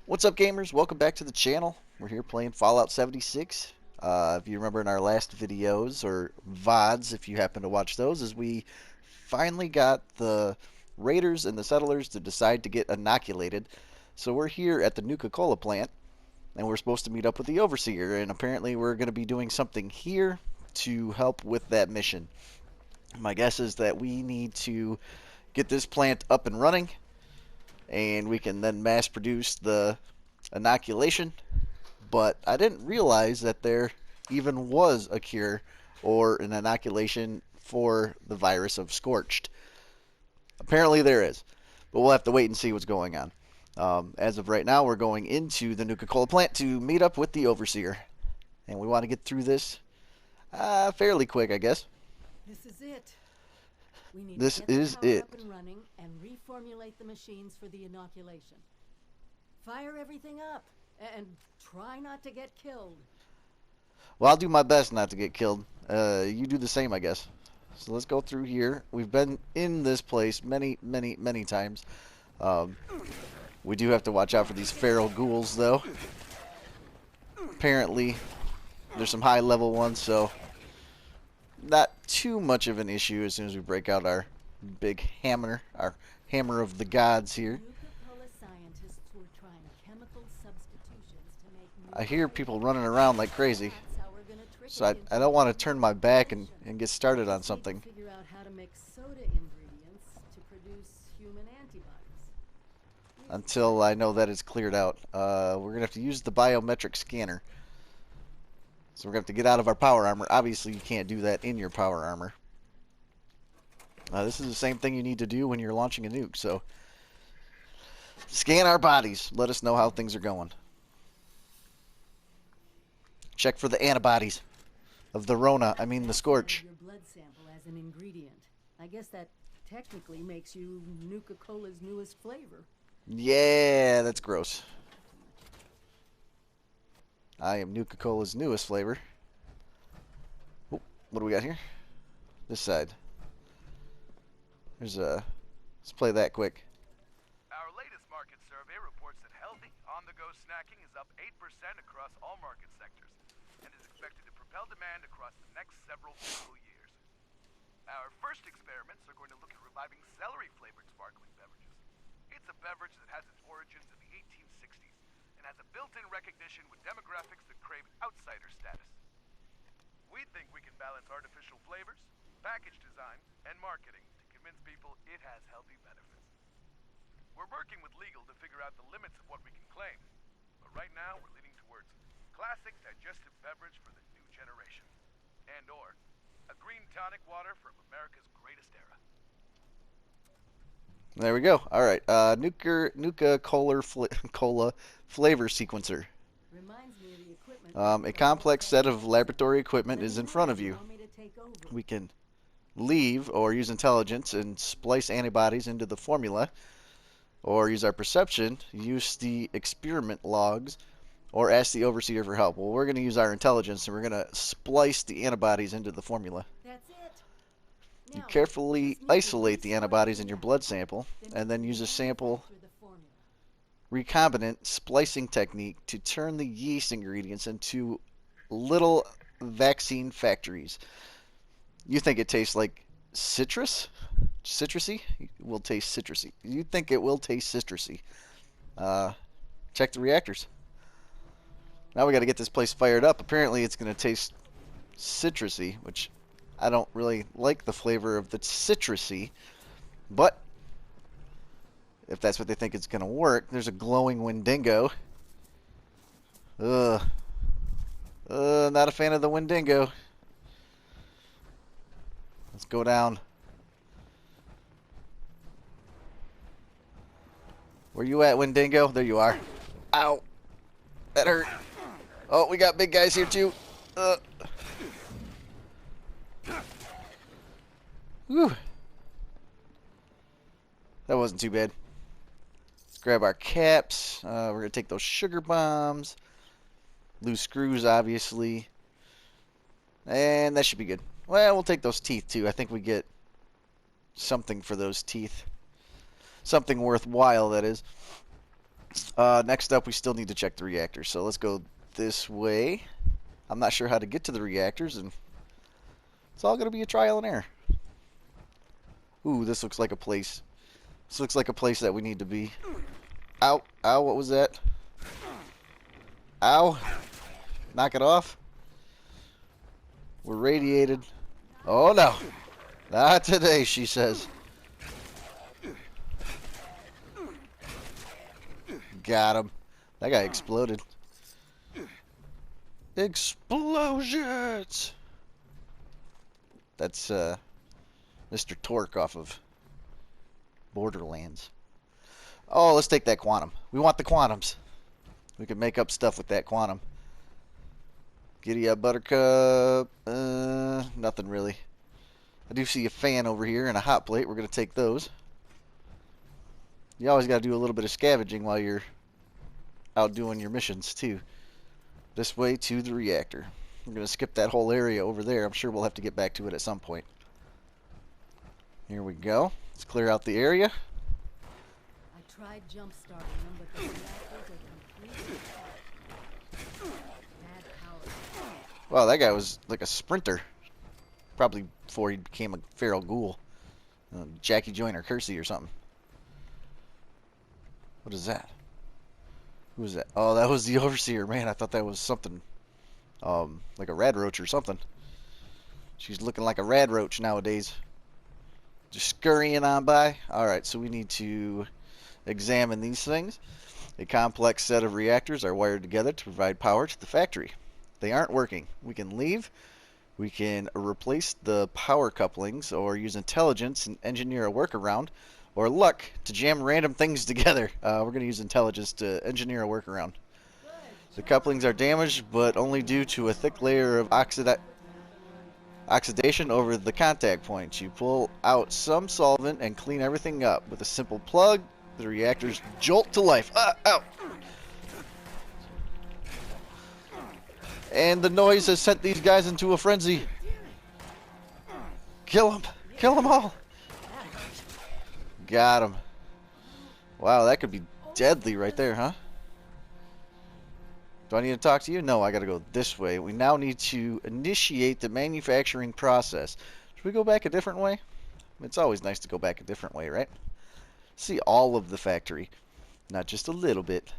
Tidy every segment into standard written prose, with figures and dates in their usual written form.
What's up, gamers? Welcome back to the channel. We're here playing Fallout 76. If you remember in our last videos, or VODs if you happen to watch those, is we finally got the raiders and the settlers to decide to get inoculated. So we're here at the Nuka-Cola plant, and we're supposed to meet up with the Overseer, and apparently we're going to be doing something here to help with that mission. My guess is that we need to get this plant up and running, and we can then mass produce the inoculation. But I didn't realize that there even was a cure or an inoculation for the virus of Scorched. Apparently there is, but we'll have to wait and see what's going on. As of right now, we're going into the Nuka-Cola plant to meet up with the Overseer, and we want to get through this fairly quick, I guess. This is it. We need This to get is the power it. up and running and reformulate the machines for the inoculation. Fire everything up and try not to get killed. Well, I'll do my best not to get killed. You do the same, I guess. So let's go through here. We've been in this place many, many, many times. We do have to watch out for these feral ghouls, though. Apparently, there's some high-level ones, so not too much of an issue as soon as we break out our big hammer, our hammer of the gods here. Nuka-Cola scientists were trying chemical substitutions to make I hear people running around like crazy, That's how we're gonna trick so it I into don't want to the turn my back and inoculation. get started on Just need to something. Figure out how to make soda ingredients to produce human antibodies. Until I know that it's cleared out. We're going to have to use the biometric scanner. So we're going to have to get out of our power armor. Obviously, you can't do that in your power armor. This is the same thing you need to do when you're launching a nuke. So, scan our bodies. Let us know how things are going. Check for the antibodies of the Rona. I mean the Scorch. Your blood sample as an ingredient. I guess that technically makes you Nuka-Cola's newest flavor. Yeah, that's gross. I am Nuka-Cola's newest flavor. Oh, what do we got here? This side. There's a... Let's play that quick. Our latest market survey reports that healthy, on-the-go snacking is up 8% across all market sectors and is expected to propel demand across the next several fiscal years. Our first experiments are going to look at reviving celery-flavored sparkling beverages. It's a beverage that has its origins in the 1860s and has a built-in recognition with demographics that crave outsider status. We think we can balance artificial flavors, package design, and marketing to convince people it has healthy benefits. We're working with legal to figure out the limits of what we can claim, but right now we're leaning towards classic digestive beverage for the new generation, and/or a green tonic water from America's greatest era. There we go. Alright, Nuka-Cola Cola flavor sequencer. Reminds me of the equipment. A complex set of laboratory equipment is in front of you. We can leave or use intelligence and splice antibodies into the formula, or use our perception, use the experiment logs, or ask the Overseer for help. Well, we're going to use our intelligence and we're going to splice the antibodies into the formula. That's it. You Now, carefully just need to isolate the resort antibodies to in your that. blood sample, Then and then you use a can sample manufacture the formula. recombinant splicing technique to turn the yeast ingredients into little vaccine factories. You think it tastes like citrus? Citrusy? It will taste citrusy. You think it will taste citrusy. Check the reactors. Now we got to get this place fired up. Apparently it's going to taste citrusy, which I don't really like the flavor of the citrusy, but if that's what they think it's going to work. There's a glowing Wendigo. Ugh. Not a fan of the Wendigo. Let's go down. Where you at, Wendigo? There you are. Ow. That hurt. Oh, we got big guys here too. Whew. That wasn't too bad. Let's grab our caps. We're going to take those sugar bombs. Loose screws, obviously. And that should be good. Well, we'll take those teeth, too. I think we get something for those teeth. Something worthwhile, that is. Next up, we still need to check the reactors. So let's go this way. I'm not sure how to get to the reactors, and it's all going to be a trial and error. Ooh, this looks like a place. This looks like a place that we need to be. Ow, ow, what was that? Ow. Knock it off. We're radiated. Oh no. Not today, she says. Got him. That guy exploded. Explosions! That's Mr. Torque off of Borderlands. Oh, let's take that quantum. We want the quantums. We can make up stuff with that quantum. Giddy up, Buttercup. Nothing really. I do see a fan over here and a hot plate. We're going to take those. You always got to do a little bit of scavenging while you're out doing your missions, too. This way to the reactor. We're going to skip that whole area over there. I'm sure we'll have to get back to it at some point. Here we go. Let's clear out the area. I tried jump starting them, but the reactors are completely apart. Bad power. Wow, that guy was like a sprinter. Probably before he became a feral ghoul. Jackie Joyner Kersey or something. What is that? Who is that? Oh, that was the Overseer. Man, I thought that was something like a rad roach or something. She's looking like a rad roach nowadays. Just scurrying on by. Alright, so we need to examine these things. A complex set of reactors are wired together to provide power to the factory. They aren't working. We can leave. We can replace the power couplings or use intelligence and engineer a workaround, or luck to jam random things together. We're going to use intelligence to engineer a workaround. The couplings are damaged, but only due to a thick layer of oxidation over the contact points. You pull out some solvent and clean everything up. With a simple plug, the reactors jolt to life. Ow! And the noise has sent these guys into a frenzy. Kill them! Kill them all! Got him. Wow, that could be deadly right there, huh? Do I need to talk to you? No, I gotta go this way. We now need to initiate the manufacturing process. Should we go back a different way? It's always nice to go back a different way, right? See all of the factory, not just a little bit.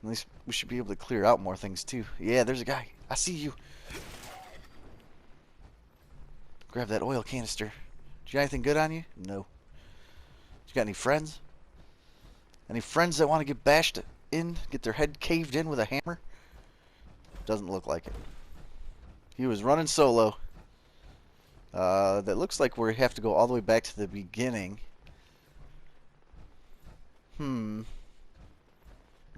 At least we should be able to clear out more things too. Yeah, there's a guy. I see you. Grab that oil canister. Do you got anything good on you? No. You got any friends? Any friends that want to get bashed in? Get their head caved in with a hammer? Doesn't look like it. He was running solo. That looks like we have to go all the way back to the beginning. I'm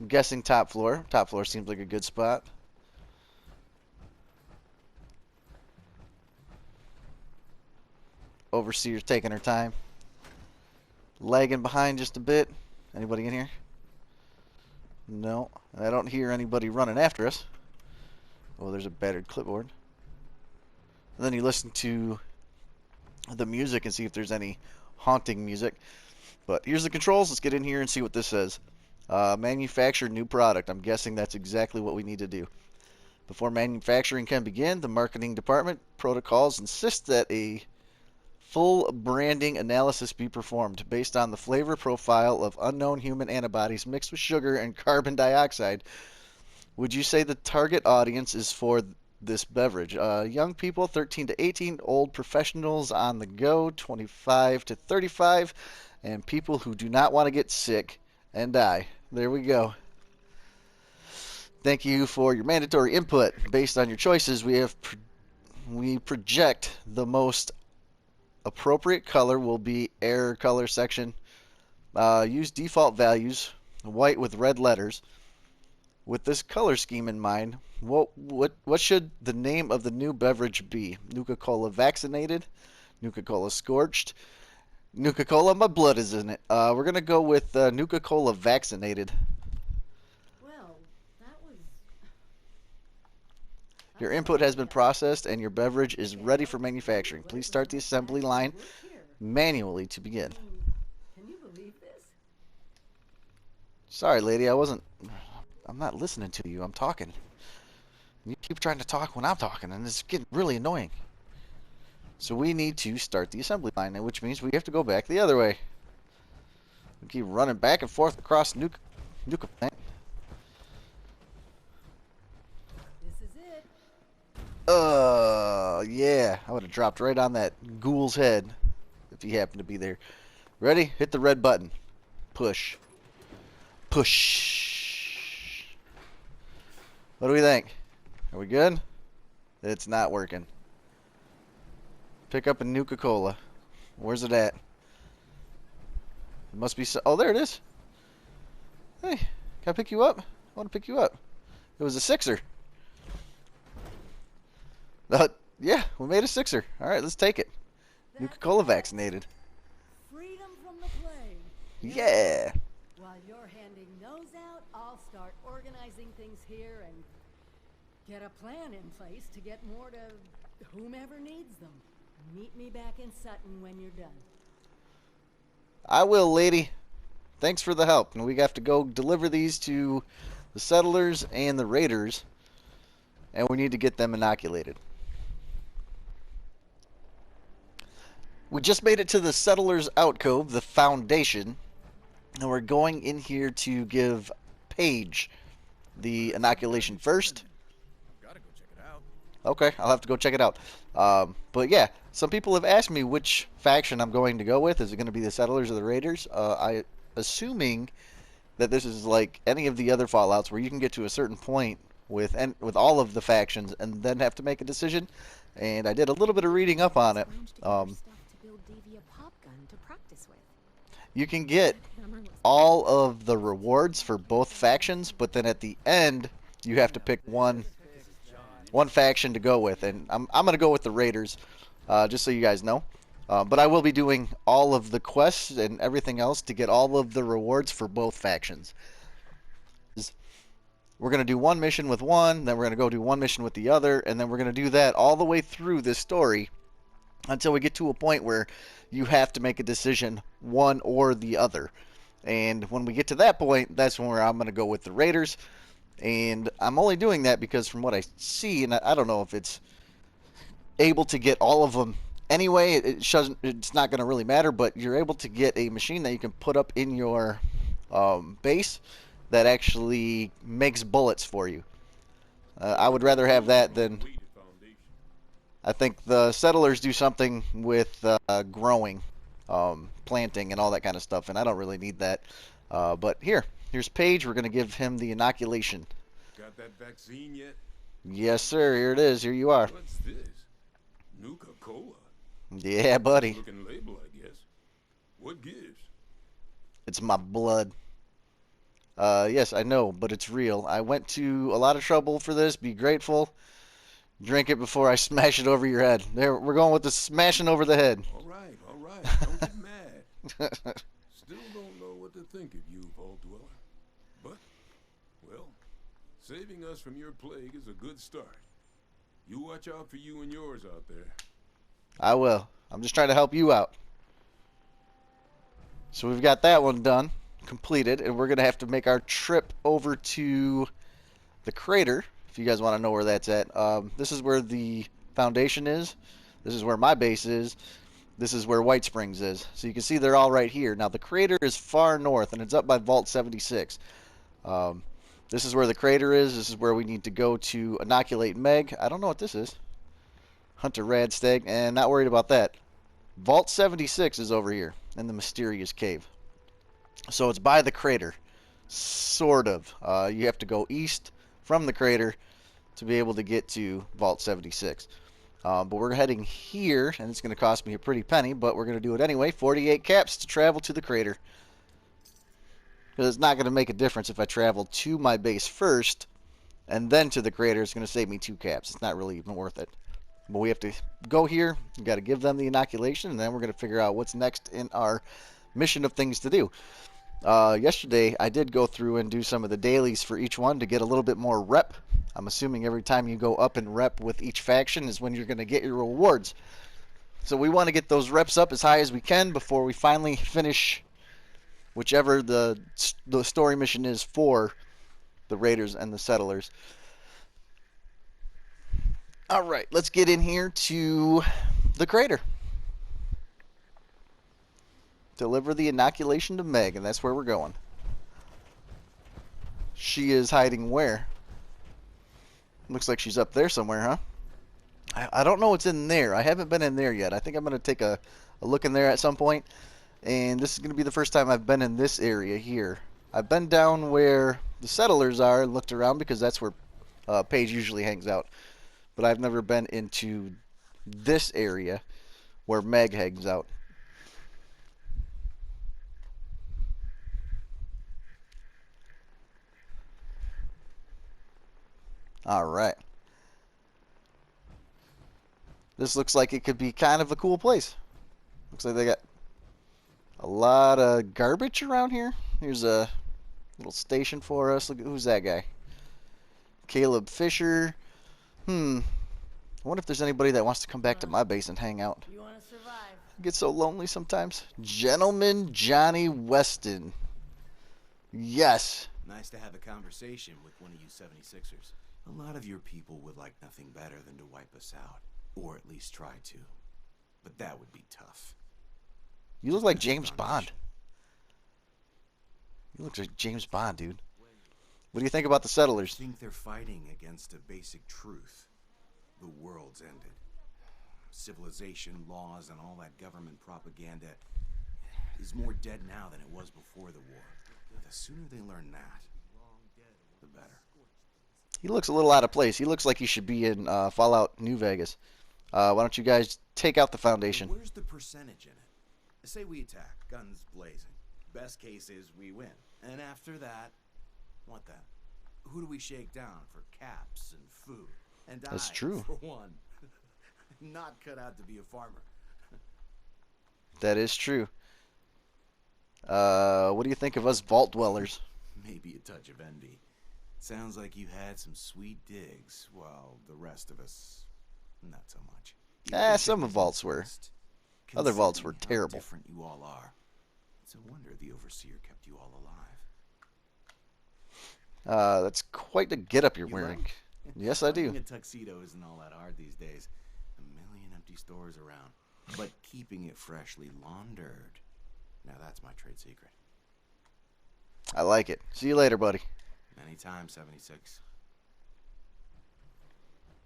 guessing top floor. Top floor seems like a good spot. Overseer's taking her time. Lagging behind just a bit. Anybody in here? No. I don't hear anybody running after us. Oh, there's a battered clipboard. And then you listen to the music and see if there's any haunting music. But here's the controls. Let's get in here and see what this says. Manufacture new product. I'm guessing that's exactly what we need to do. Before manufacturing can begin, the marketing department protocols insist that a full branding analysis be performed based on the flavor profile of unknown human antibodies mixed with sugar and carbon dioxide. Would you say the target audience is for this beverage? Young people 13 to 18, old professionals on the go 25 to 35, and people who do not want to get sick and die. There we go. Thank you for your mandatory input. Based on your choices, we project the most appropriate color will be error color section. Use default values, white with red letters. With this color scheme in mind, what should the name of the new beverage be? Nuka-Cola Vaccinated, Nuka-Cola Scorched, Nuka-Cola My Blood is in it. We're gonna go with Nuka-Cola Vaccinated. Well, that was... Your input has been processed and your beverage is ready for manufacturing. Please start the assembly line manually to begin. Can you believe this? Sorry, lady, I'm not listening to you. I'm talking. You keep trying to talk when I'm talking, and it's getting really annoying. So we need to start the assembly line, which means we have to go back the other way. We keep running back and forth across Nuka plant. This is it. Yeah. I would have dropped right on that ghoul's head if he happened to be there. Ready? Hit the red button. Push. Push. What do we think? Are we good? It's not working. Pick up a Nuka-Cola. Where's it at? It must be so. Oh, there it is. Hey, can I pick you up? I want to pick you up. It was a sixer. Yeah, we made a sixer. All right, let's take it. Nuka-Cola vaccinated. Freedom from the plague. Yeah. While you're handing those out, I'll start organizing things here and get a plan in place to get more to whomever needs them. Meet me back in Sutton when you're done. I will, lady. Thanks for the help. And we have to go deliver these to the settlers and the raiders. And we need to get them inoculated. We just made it to the settlers' alcove, the foundation. And we're going in here to give Paige the inoculation first. Gotta go check it out. Okay, I'll have to go check it out. But yeah, some people have asked me which faction I'm going to go with. Is it going to be the Settlers or the Raiders? I assuming that this is like any of the other Fallouts where you can get to a certain point with all of the factions and then have to make a decision. And I did a little bit of reading up on it. You can get all of the rewards for both factions, but then at the end you have to pick one faction to go with, and I'm gonna go with the Raiders, just so you guys know. But I will be doing all of the quests and everything else to get all of the rewards for both factions. We're gonna do one mission with one, then we're gonna go do one mission with the other, and then we're gonna do that all the way through this story until we get to a point where you have to make a decision, one or the other. And when we get to that point, that's when I'm gonna go with the Raiders. And I'm only doing that because from what I see, and I don't know if it's able to get all of them anyway, it's not going to really matter, but you're able to get a machine that you can put up in your base that actually makes bullets for you. I would rather have that than... I think the settlers do something with growing, planting, and all that kind of stuff, and I don't really need that. But here's Paige. We're going to give him the inoculation. Got that vaccine yet? Yes, sir. Here it is. Here you are. What's this? Nuka-Cola. Yeah, buddy. Looking label, I guess. What gives? It's my blood. Yes, I know, but it's real. I went to a lot of trouble for this. Be grateful. Drink it before I smash it over your head. There, we're going with the smashing over the head. All right. Don't get mad. Still don't know what to think of you, Vault Dweller. But, well, saving us from your plague is a good start. You watch out for you and yours out there. I will. I'm just trying to help you out. So we've got that one done, completed, and we're going to have to make our trip over to the crater, if you guys want to know where that's at. This is where the foundation is. This is where my base is. This is where White Springs is. So you can see they're all right here. Now the crater is far north, and it's up by Vault 76. This is where the crater is. This is where we need to go to inoculate Meg. I don't know what this is. Hunt a rad stag, and not worried about that. Vault 76 is over here in the mysterious cave. So it's by the crater. Sort of. You have to go east from the crater to be able to get to Vault 76. But we're heading here, and it's going to cost me a pretty penny, but we're going to do it anyway. 48 caps to travel to the crater. Because it's not going to make a difference if I travel to my base first, and then to the crater. It's going to save me 2 caps. It's not really even worth it. But we have to go here. We've got to give them the inoculation, and then we're going to figure out what's next in our mission of things to do. Yesterday, I did go through and do some of the dailies for each one to get a little bit more rep. I'm assuming every time you go up in rep with each faction is when you're going to get your rewards. So we want to get those reps up as high as we can before we finally finish whichever the story mission is for the raiders and the settlers. All right, let's get in here to the crater. Deliver the inoculation to Meg, and that's where we're going. She is hiding where? Looks like she's up there somewhere, huh? I don't know what's in there. I haven't been in there yet. I think I'm going to take a look in there at some point. And this is going to be the first time I've been in this area here. I've been down where the settlers are and looked around because that's where Paige usually hangs out. But I've never been into this area where Meg hangs out. Alright. This looks like it could be kind of a cool place. Looks like they got a lot of garbage around here. Here's a little station for us. Look, who's that guy? Caleb Fisher. I wonder if there's anybody that wants to come back to my base and hang out. You want to survive? I get so lonely sometimes. Gentleman Johnny Weston. Yes. Nice to have a conversation with one of you 76ers. A lot of your people would like nothing better than to wipe us out. Or at least try to. But that would be tough. You look like James Bond. You look like James Bond, dude. What do you think about the settlers? I think they're fighting against a basic truth. The world's ended. Civilization, laws, and all that government propaganda is more dead now than it was before the war. The sooner they learn that, the better. He looks a little out of place. He looks like he should be in Fallout New Vegas. Why don't you guys take out the Foundation? Where's the percentage in it? Say we attack, guns blazing. Best case is we win. And after that, what then? Who do we shake down for caps and food? And That's I, true. for one, not cut out to be a farmer. That is true. What do you think of us vault dwellers? Maybe a touch of envy. Sounds like you had some sweet digs, while the rest of us, not so much. Some vaults were. Other vaults were terrible. Different you all are. It's a wonder the overseer kept you all alive. That's quite the getup you're wearing. Like? Yes, I do. Wearing a tuxedo isn't all that hard these days. A million empty stores around, but keeping it freshly laundered. Now that's my trade secret. I like it. See you later, buddy. Anytime, 76.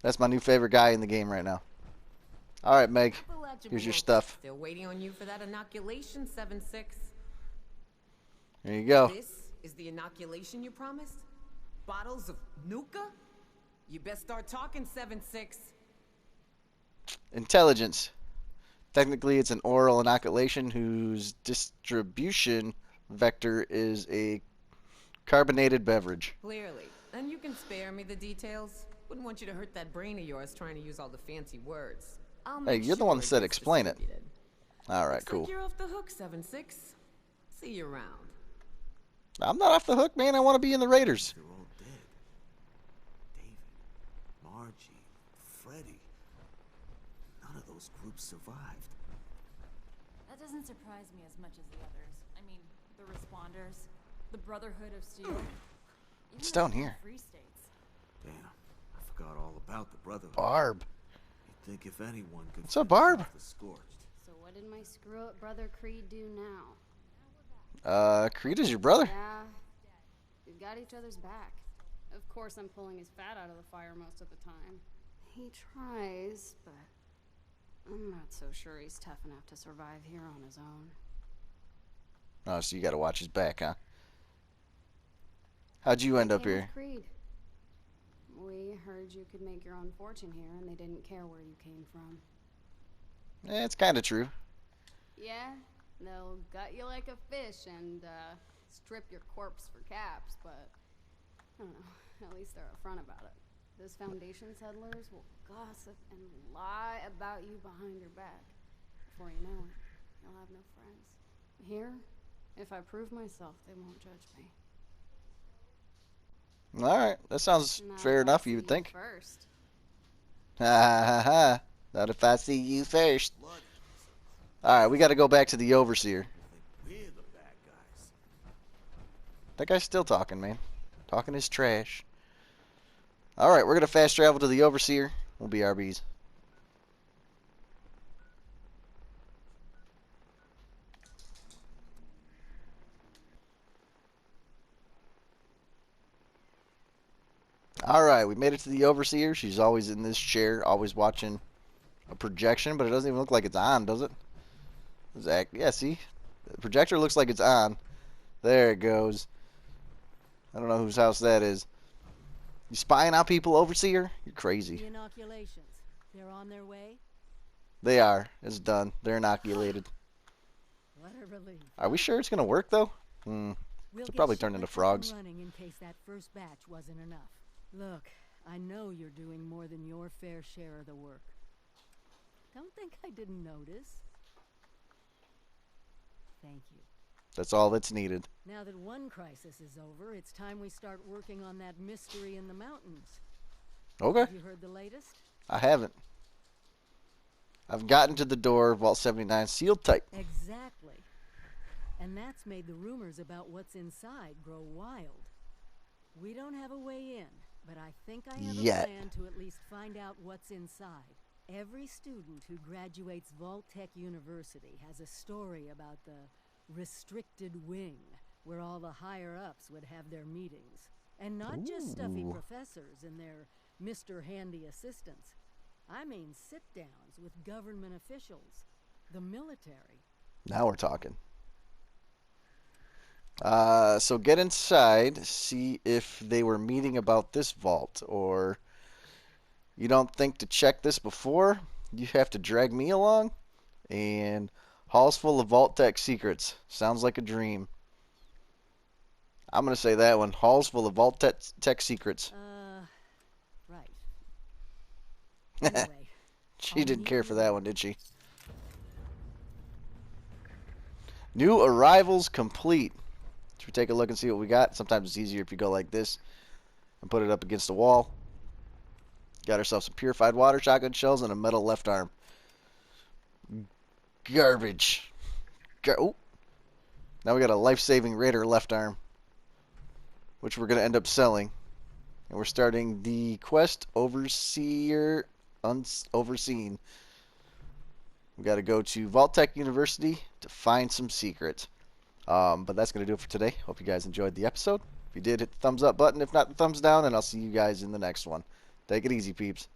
That's my new favorite guy in the game right now. All right, Meg. Here's your stuff. Still waiting on you for that inoculation, 7-6. There you go. This is the inoculation you promised? Bottles of Nuka? You best start talking, 7-6. Intelligence. Technically, it's an oral inoculation whose distribution vector is a carbonated beverage. Clearly. And you can spare me the details. Wouldn't want you to hurt that brain of yours trying to use all the fancy words. Hey, you're the one that said explain it. All right, Looks cool. like you're off the hook, 7-6. See you around. I'm not off the hook, man. I want to be in the Raiders. They're all dead. David, Margie, Freddie. None of those groups survived. That doesn't surprise me as much as the others. I mean, the responders, the Brotherhood of Steel. It's down here. Free states. Damn, I forgot all about the Brotherhood. Barb. You'd think if anyone could What's up, finish Barb? off the Scorched. So what did my screw-up brother Creed do now? Creed is your brother. Yeah, we've got each other's back. Of course I'm pulling his fat out of the fire most of the time. He tries, but I'm not so sure he's tough enough to survive here on his own. Oh, so you got to watch his back, huh? How'd you end up Came with here? Creed. We heard you could make your own fortune here, and they didn't care where you came from. It's kind of true. Yeah, they'll gut you like a fish and strip your corpse for caps, but I don't know, at least they're upfront about it. Those Foundation settlers will gossip and lie about you behind your back. Before you know it, you'll have no friends. Here, if I prove myself, they won't judge me. All right, that sounds Not fair if I enough, see you would think. First. Ha ha ha. Not if I see you first. All right, we got to go back to the Overseer. We're the bad guys. That guy's still talking, man. Talking his trash. Alright, we're going to fast travel to the Overseer. We'll be RBs. Alright, we made it to the Overseer. She's always in this chair, always watching a projection, but it doesn't even look like it's on, does it? Zach, yeah, see? The projector looks like it's on. There it goes. I don't know whose house that is. You spying out people, Overseer? You're crazy. The inoculations, they're on their way? They are. It's done. They're inoculated. What a relief. Are we sure it's going to work, though? We'll They'll get probably shit turn into like this frogs. running in case that first batch wasn't enough. Look, I know you're doing more than your fair share of the work. Don't think I didn't notice. Thank you. That's all that's needed. Now that one crisis is over, it's time we start working on that mystery in the mountains. Okay. Have you heard the latest? I haven't. I've gotten to the door, Vault 79, sealed tight. Exactly. And that's made the rumors about what's inside grow wild. We don't have a way in, but I think I have a plan to at least find out what's inside. Every student who graduates Vault-Tec University has a story about the restricted wing, where all the higher-ups would have their meetings. And not just stuffy professors and their Mr. Handy assistants. I mean sit-downs with government officials, the military. Now we're talking. So get inside, see if they were meeting about this vault, or you don't think to check this before, you have to drag me along, and halls full of Vault-Tec secrets. Sounds like a dream. I'm going to say that one. Halls full of Vault-Tec secrets. Right. Anyway, She didn't care for that one, did she? New arrivals complete. Should we take a look and see what we got? Sometimes it's easier if you go like this and put it up against the wall. Got ourselves some purified water, shotgun shells, and a metal left arm. Garbage. Oh. Now we got a life-saving Raider left arm, which we're going to end up selling. And we're starting the quest Overseer Overseen. We got to go to Vault-Tec University to find some secrets. But that's going to do it for today. Hope you guys enjoyed the episode. If you did, hit the thumbs up button. If not, the thumbs down, and I'll see you guys in the next one. Take it easy, peeps.